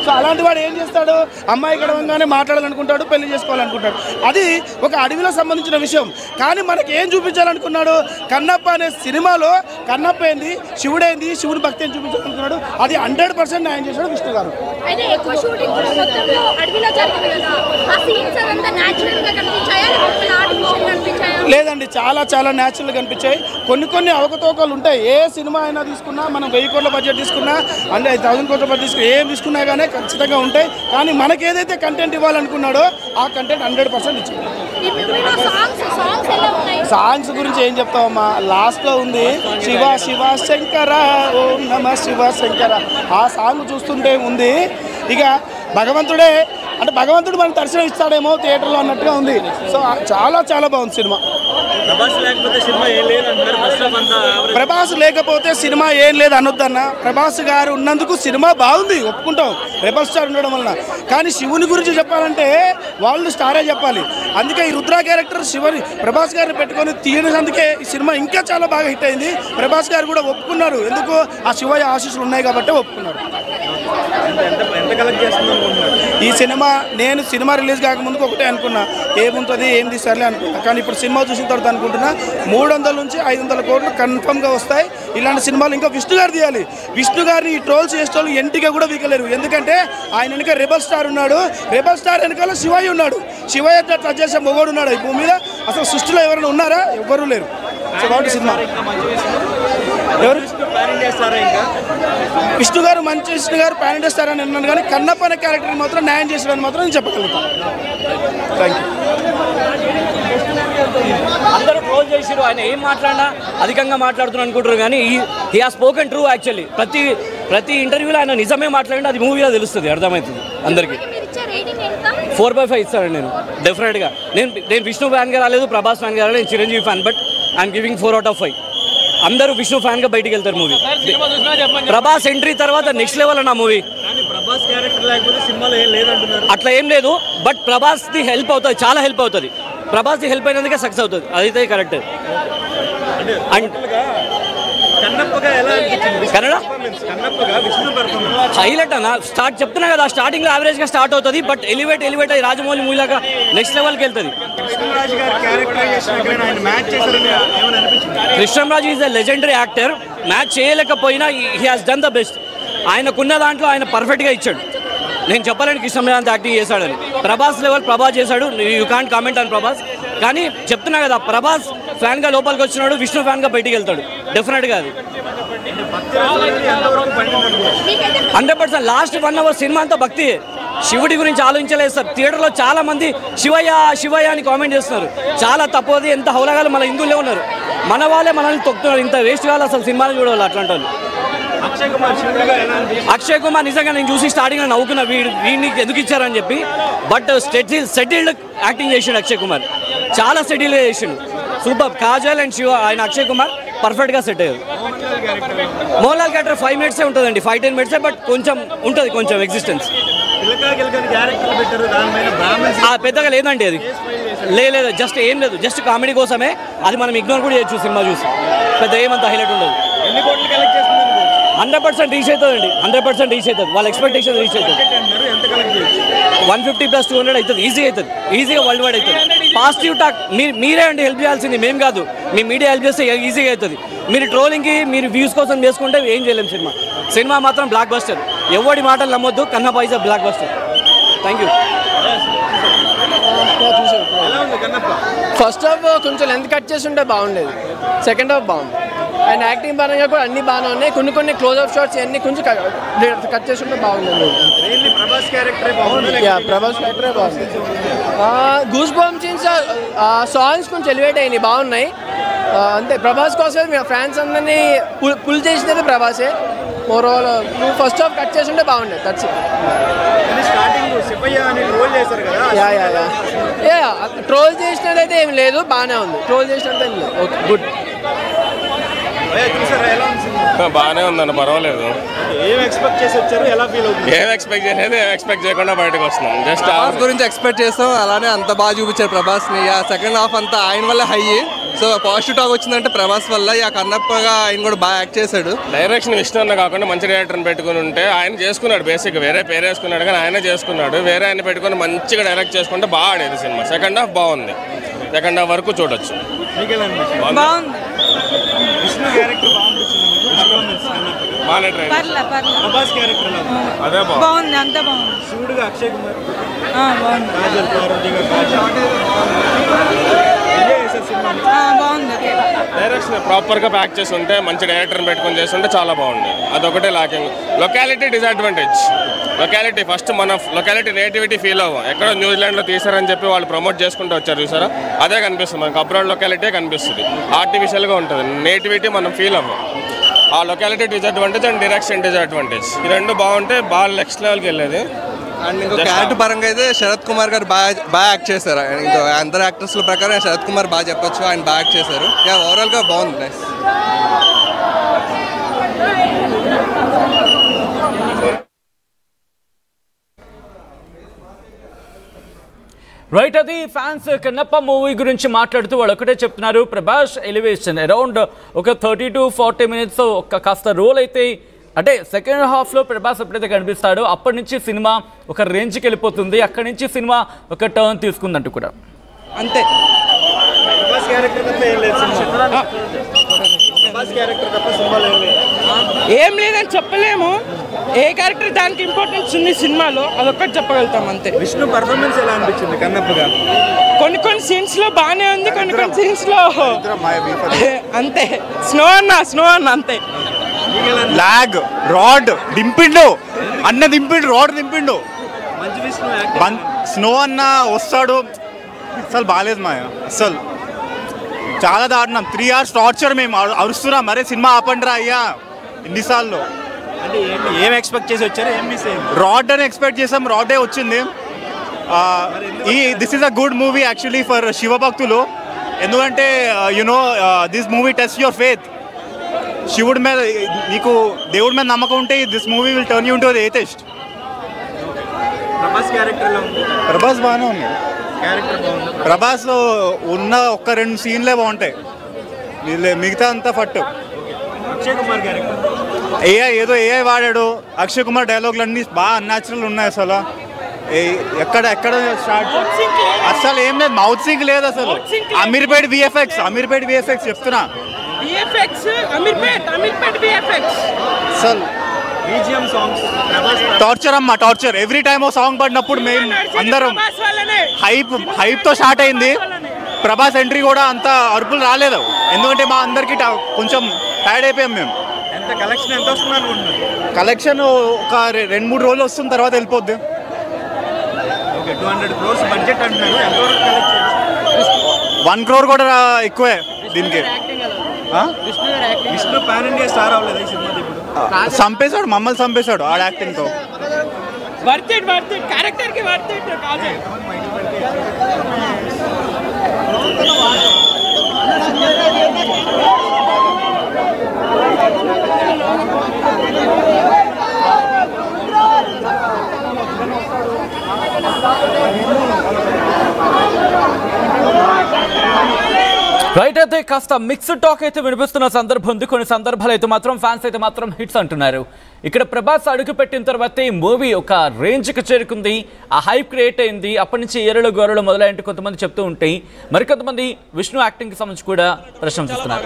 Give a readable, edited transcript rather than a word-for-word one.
So అలాంటి వాడు ఏం చేస్తాడు, అమ్మాయి గడవంగానే మాట్లాడాలనుకుంటాడు, పెళ్లి చేసుకోవాలనుకుంటాడు. అది ఒక అడవిలో సంబంధించిన విషయం. కానీ మనకి ఏం చూపించాలనుకున్నాడు, కన్నప్ప అనే సినిమాలో కన్నప్ప ఏంది, శివుడేంది, శివుని భక్తి అని చూపించాలనుకున్నాడు. అది 100% న్యాయం చేశాడు విష్ణు గారు. లేదండి, చాలా చాలా న్యాచురల్గా కనిపించాయి. కొన్ని అవకతవకలు ఉంటాయి. ఏ సినిమా అయినా తీసుకున్నా, మనం 1000 కోట్ల బడ్జెట్ తీసుకున్నా, అంటే 1000 కోట్ల బడ్జెట్ తీసుకున్నా, ఏం తీసుకున్నా కానీ ఖచ్చితంగా ఉంటాయి. కానీ మనకి ఏదైతే కంటెంట్ ఇవ్వాలనుకున్నాడో ఆ కంటెంట్ 100% ఇచ్చింది. సాంగ్స్ గురించి ఏం చెప్తామమ్మా, లాస్ట్లో ఉంది శివ శివ శంకర ఓం నమ శివ శంకర. ఆ సాంగ్ చూస్తుంటే ఉంది ఇక భగవంతుడే, అంటే భగవంతుడు మనకు దర్శనం ఇస్తాడేమో థియేటర్లో అన్నట్టుగా ఉంది. సో చాలా చాలా బాగుంది సినిమా. ప్రభాస్ లేకపోతే సినిమా ఏం లేదు అనొద్దన్న. ప్రభాస్ గారు ఉన్నందుకు సినిమా బాగుంది, ఒప్పుకుంటాం, రెబల్ స్టార్ ఉండడం వలన. కానీ శివుని గురించి చెప్పాలంటే వాళ్ళు స్టారే చెప్పాలి. అందుకే ఈ రుద్ర క్యారెక్టర్ శివుని ప్రభాస్ గారిని పెట్టుకొని తీయనందుకే ఈ సినిమా ఇంకా చాలా బాగా హిట్ అయింది. ప్రభాస్ గారు కూడా ఒప్పుకున్నారు, ఎందుకు ఆ శివయ్య ఆశీస్సులు ఉన్నాయి కాబట్టి ఒప్పుకున్నారు. ఈ సినిమా రిలీజ్ కాకముందుకు ఒకటే అనుకున్నా, ఏముంటుంది ఏం తీసారులే అనుకున్నా. కానీ ఇప్పుడు సినిమా చూసిన తర్వాత అనుకుంటున్నా 300 నుంచి 500 కోట్లు కన్ఫర్మ్గా వస్తాయి. ఇలాంటి సినిమాలు ఇంకా విష్ణు గారు తీయాలి. విష్ణు గారిని ఈ ట్రోల్స్ చేసేవాళ్ళు ఎంటిగా కూడా వీకలేరు. ఎందుకంటే ఆయన వెనుక రెబల్ స్టార్ ఉన్నాడు, రెబల్ స్టార్ వెనకాల శివయ్య ఉన్నాడు. శివయ్య టచ్ చేసే మొగోడు ఉన్నాడు ఈ భూమి మీద. అసలు సృష్టిలో ఎవరైనా ఉన్నారా? ఎవ్వరూ లేరు. సో కాబట్టి సినిమా ఎవరు విష్ణు గారు మంచి విష్ణు గారు ప్యాన్ ఇండియా స్టార్ అని అన్నాను. కానీ కన్నప్ప అనే క్యారెక్టర్ మాత్రం న్యాయం చేసాడని మాత్రం నేను చెప్పగలుగుతాను. Thank you. అందరూ ట్రోల్ చేసిరు, ఆయన ఏం మాట్లాడినా అధికంగా మాట్లాడుతున్నారు అనుకుంటారు. కానీ he has spoken true. Actually ప్రతి ఇంటర్వ్యూలో ఆయన నిజమే మాట్లాడినా అది మూవీలో తెలుస్తుంది, అర్థమవుతుంది అందరికీ. 4/5 ఇస్తానండి నేను డెఫినెట్గా. నేను విష్ణు ఫ్యాన్గా రాలేదు, ప్రభాస్ ఫ్యాన్గా రాలేదు, నేను Chiranjeevi fan. But I'm giving 4 out of 5. అందరూ విష్ణు ఫ్యాన్గా బయటికి వెళ్తారు మూవీ. ప్రభాస్ ఎంట్రీ తర్వాత నెక్స్ట్ లెవెల్ అన్న మూవీ. అట్లా ఏం లేదు, బట్ ప్రభాస్ది హెల్ప్ అవుతుంది, చాలా హెల్ప్ అవుతుంది. ప్రభాస్ది హెల్ప్ అయినందుకే సక్సెస్ అవుతుంది, అదైతే కరెక్ట్. అండ్ కన్నడ హైలైట్ అన్న. చెప్తున్నా కదా, స్టార్టింగ్లో యావరేజ్గా స్టార్ట్ అవుతుంది, బట్ ఎలివేట్ అయ్యి రాజమౌళి మూవీలాగా నెక్స్ట్ లెవెల్కి వెళ్తుంది. Krishnamraju is a legendary actor. Match చేయలేకపోయినా he has done the best. ఆయనకున్న దాంట్లో ఆయన పర్ఫెక్ట్గా ఇచ్చాడు. నేను చెప్పలేను కృష్ణంరాజు యాక్టింగ్ చేశాడని. ప్రభాస్ లెవెల్ ప్రభాస్ చేశాడు, you can't comment on Prabhas. కానీ చెప్తున్నా కదా, ప్రభాస్ ఫ్యాన్గా లోపలికి వచ్చినాడు, విష్ణు ఫ్యాన్గా బయటికి వెళ్తాడు డెఫినెట్గా. అది 100%. లాస్ట్ 1 hour సినిమా అంతా భక్తి, శివుడి గురించి ఆలోచించలేదు సార్. థియేటర్లో చాలా మంది శివయ్య అని కామెంట్ చేస్తున్నారు. చాలా తప్పది. ఎంత హౌలగాలు మన హిందువులే ఉన్నారు, మన వాళ్ళే మనల్ని తొక్కుతున్నారు. ఇంత వేస్ట్ కావాలి అసలు సినిమాలు చూడాలి అట్లాంటి వాళ్ళు. అక్షయ్ కుమార్ నిజంగా నేను చూసి స్టార్టింగ్లో నవ్వుకున్నా, వీడిని ఎందుకు ఇచ్చారని చెప్పి. బట్ సెటిల్డ్ యాక్టింగ్ చేసిండు అక్షయ్ కుమార్, చాలా సెటిల్గా చేసిండు. సూపర్. కాజల్ అండ్ శివ ఆయన అక్షయ్ కుమార్ పర్ఫెక్ట్గా సెట్ అయ్యారు. మోహన్లాల్ క్యారెక్టర్ 5 minutes ఉంటుందండి, 5-10 minutes, బట్ కొంచెం ఉంటుంది, కొంచెం ఎగ్జిస్టెన్స్. పెద్దగా లేదండి అది, లేదు, జస్ట్ ఏం లేదు, జస్ట్ కామెడీ కోసమే. అది మనం ఇగ్నోర్ కూడా చేయొచ్చు సినిమా చూసి, పెద్ద ఏమంత హైలైట్ ఉండదు. 100% రీచ్ అవుతుందండి, 100% రీచ్ అవుతుంది. వాళ్ళ ఎక్స్పెక్టేషన్ రీచ్ అవుతుంది. 150 + 200 అవుతుంది, ఈజీగా వరల్డ్ వైడ్ అవుతుంది. పాజిటివ్ టాక్ మీరే అండి హెల్ప్ చేయాల్సింది, మేము కాదు. మీ మీడియా హెల్ప్ చేస్తే ఈజీగా అవుతుంది. మీరు ట్రోలింగ్కి మీరు వ్యూస్ కోసం చేసుకుంటే ఏం చేయలేము. సినిమా మాత్రం బ్లాక్ బస్టర్. ఎవడి మాటలు నమ్మొద్దు, Kannappa is block buster. Thank you. First half కొంచెం లెంత్ కట్ చేసి ఉంటే బాగుండేది, సెకండ్ హాఫ్ బాగుంది. అండ్ యాక్టింగ్ పరంగా కూడా అన్ని బాగానే ఉన్నాయి. కొన్ని క్లోజ్అప్ షాట్స్ అన్ని కొంచెం కట్ చేసి ఉంటే బాగుండేది. ప్రభాస్ క్యారెక్టరే బాగుంది. గూస్ బంప్స్ సీన్స్, సాంగ్స్ కొంచెం ఎలివేట్ అయినాయి, బాగున్నాయి అంతే. ప్రభాస్ కోసం ఫ్యాన్స్ అందరినీ పుల్ చేసినది ప్రభాసే. ఓవరాల్ ఫస్ట్ హాఫ్ కట్ చేసి ఉంటే బాగుండేది. దట్స్ ట్రోల్ చేసినట్టయితే ఏం లేదు, బాగానే ఉంది. ట్రోల్ చేసినట్టు ఏం లేదు. Okay, good. బాగానే ఉందన్న, పర్వాలేదు. ఏం ఎక్స్పెక్ట్ చేసి వచ్చారు, ఎలా ఫీల్ అవుతుంది? ఏం ఎక్స్పెక్ట్ చేసేది ఎక్స్పెక్ట్ చేయకుండా బయటకు వస్తున్నాం. జస్ట్ ప్రభాస్ గురించి ఎక్స్పెక్ట్ చేస్తాం, అలానే అంత బాగా చూపించారు ప్రభాస్ని. సెకండ్ హాఫ్ అంతా ఆయన వల్ల హై. సో పాజిటివ్ టాక్ వచ్చిందంటే ప్రభాస్ వల్ల. కన్నప్పగా ఆయన కూడా బాగా యాక్ట్ చేశాడు. డైరెక్షన్ విష్ణు అన్న కాకుండా మంచి డైరెక్టర్ని పెట్టుకుని ఉంటే ఆయన చేసుకున్నాడు. బేసిక్గా వేరే పేరు వేసుకున్నాడు కానీ ఆయన చేసుకున్నాడు. వేరే ఆయన పెట్టుకుని మంచిగా డైరెక్ట్ చేసుకుంటే బాగా ఆడేది సినిమా. సెకండ్ హాఫ్ బాగుంది, సెకండ్ హాఫ్ వరకు చూడొచ్చు. విష్ణు క్యారెక్టర్ అదే బాగుంది, అంతా బాగుంది. శివుడుగా అక్షయ్ కుమార్, బాగుంది, కాజల్, పార్వతిగా కాజల్. బాగుంది. డైరెక్షన్ ప్రాపర్గా ప్యాక్ చేసి ఉంటే, మంచి డైరెక్టర్ని పెట్టుకొని చేస్తుంటే చాలా బాగుంది. అదొకటే locking. Locality disadvantage. Locality first మన లొకాలిటీ నేటివిటీ ఫీల్ అవ్వం. ఎక్కడో న్యూజిలాండ్లో తీసారని చెప్పి వాళ్ళు ప్రమోట్ చేసుకుంటూ వచ్చారు చూసారా, అదే కనిపిస్తుంది మనకు. అబ్రాడ్ లొకాలిటీ కనిపిస్తుంది, ఆర్టిఫిషియల్గా ఉంటుంది. నేటివిటీ మనం ఫీల్ అవ్వం. ఆ locality disadvantage and direction disadvantage, ఈ రెండు బాగుంటే బాగా నెక్స్ట్ లెవెల్కి వెళ్ళేది. అండ్ ఇంకో క్యారెక్టర్ పరంగా అయితే శరత్ కుమార్ గారు బాగా యాక్ట్ చేశారు. ఇంకో అందరు యాక్టర్స్ల ప్రకారం శరత్ కుమార్ బాగా చెప్పొచ్చు, ఆయన బాగా యాక్ట్ చేశారు. ఓవరాల్గా బాగుంది. నైస్. రైట్, అది ఫ్యాన్స్ కన్నప్ప మూవీ గురించి మాట్లాడుతూ వాళ్ళు ఒకటే చెప్తున్నారు. ప్రభాస్ ఎలివేషన్ అరౌండ్ ఒక 30 to 40 minutes ఒక కాస్త రోల్ అయితే, అంటే సెకండ్ హాఫ్లో ప్రభాస్ ఎప్పుడైతే కనిపిస్తాడో అప్పటి నుంచి సినిమా ఒక రేంజ్కి వెళ్ళిపోతుంది. అక్కడి నుంచి సినిమా ఒక టర్న్ తీసుకుందంటూ కూడా అంతే. ప్రభాస్ క్యారెక్టర్ తప్ప ఏం లేదు సినిమా. ప్రభాస్ క్యారెక్టర్ తప్ప సినిమాలో ఏం లేదు. ఏం లేదని చెప్పలేము. ఏ క్యారెక్టర్ దానికి ఇంపార్టెన్స్ ఉంది సినిమాలో, అదొక్కటి చెప్పగలుగుతాం అంతే. విష్ణు పర్ఫార్మెన్స్ ఎలా అనిపించింది కన్నప్పగా? కొన్ని సీన్స్ లో బాగానే ఉంది, కొన్ని సీన్స్ లో అంతే. స్నో అన్న అంతే. లాగ్, రాడ్ దింపిండు, రాడ్ దింపిండు. మంచి విష్ణు స్నో అన్న వస్తాడు, అసలు బాగాలేదు మాయ. అసలు చాలా దారుణం. 3 hours టార్చర్. మేము అరుస్తున్నాం, మరే సినిమా ఆపండి రా అయ్యా ఎన్నిసార్లు. అంటే ఏం ఎక్స్పెక్ట్ చేసి వచ్చారు, ఏం మిస్ అయ్యింది? రాడ్ అని ఎక్స్పెక్ట్ చేసాం, రాడే వచ్చింది. This is a good movie actually for శివభక్తులు. ఎందుకంటే you know this movie test your faith. శివుడి మీద నీకు దేవుడి మీద నమ్మకం ఉంటే this movie will turn you into the atheist. Prabhas character ఎలా ఉంది? ప్రభాస్ బాగానే ఉంది. క్యారెక్టర్ బాగుంది. ప్రభాస్ ఉన్న 1-2 సీన్లే బాగుంటాయి, మిగతా అంతా ఫట్టు. అక్షయ్ కుమార్ క్యారెక్టర్ ఏఐ వాడాడు. అక్షయ్ కుమార్ డైలాగులు అన్నీ బాగా అన్యాచురల్ ఉన్నాయి. అసలు ఎక్కడ స్టార్ట్ అసలు ఏం లేదు, మౌత్ సింక్ లేదు అసలు. అమీర్పేట్ విఎఫ్ఎక్స్ చెప్తున్నా. అసలు టార్చర్ అమ్మా, టార్చర్. ఎవ్రీ టైమ్ ఓ సాంగ్ పడినప్పుడు మేము అందరం హైప్తో స్టార్ట్ అయింది. ప్రభాస్ ఎంట్రీ కూడా అంత అరుపులు రాలేదు, ఎందుకంటే మా అందరికి కొంచెం టైర్డ్ అయిపోయాం మేము. కలెక్షన్ ఎంత వస్తుంది అనుకుంటున్నారు? కలెక్షన్ ఒక 2-3 రోజులు వస్తుంది, తర్వాత వెళ్ళిపోద్ది. 200 crores బడ్జెట్ అంటున్నారు, ఎంతవరకు కలెక్ట్ చేయొచ్చు? 1 crore కూడా ఎక్కువే దీనికి. విష్ణు పాన్ ఇండియా స్టార్ అవ్వలేదు ఈ సినిమా. ఇప్పుడు చంపేశాడు, మమ్మల్ని చంపేశాడు ఆడ యాక్టింగ్తో. క్యారెక్టర్కి రైట్, అయితే కాస్త మిక్స్డ్ టాక్ అయితే వినిపిస్తున్న సందర్భం ఉంది. కొన్ని సందర్భాలు అయితే మాత్రం ఫ్యాన్స్ అయితే మాత్రం హిట్స్ అంటున్నారు. ఇక్కడ ప్రభాస్ అడుగు పెట్టిన తర్వాత ఈ మూవీ ఒక రేంజ్కి చేరుకుంది, ఆ హైప్ క్రియేట్ అయింది. అప్పటి నుంచి ఏరలు గోరలు మొదలైనట్టు కొంతమంది చెప్తూ ఉంటాయి, మరికొంతమంది విష్ణు యాక్టింగ్కి సంబంధించి కూడా ప్రశంసిస్తున్నారు.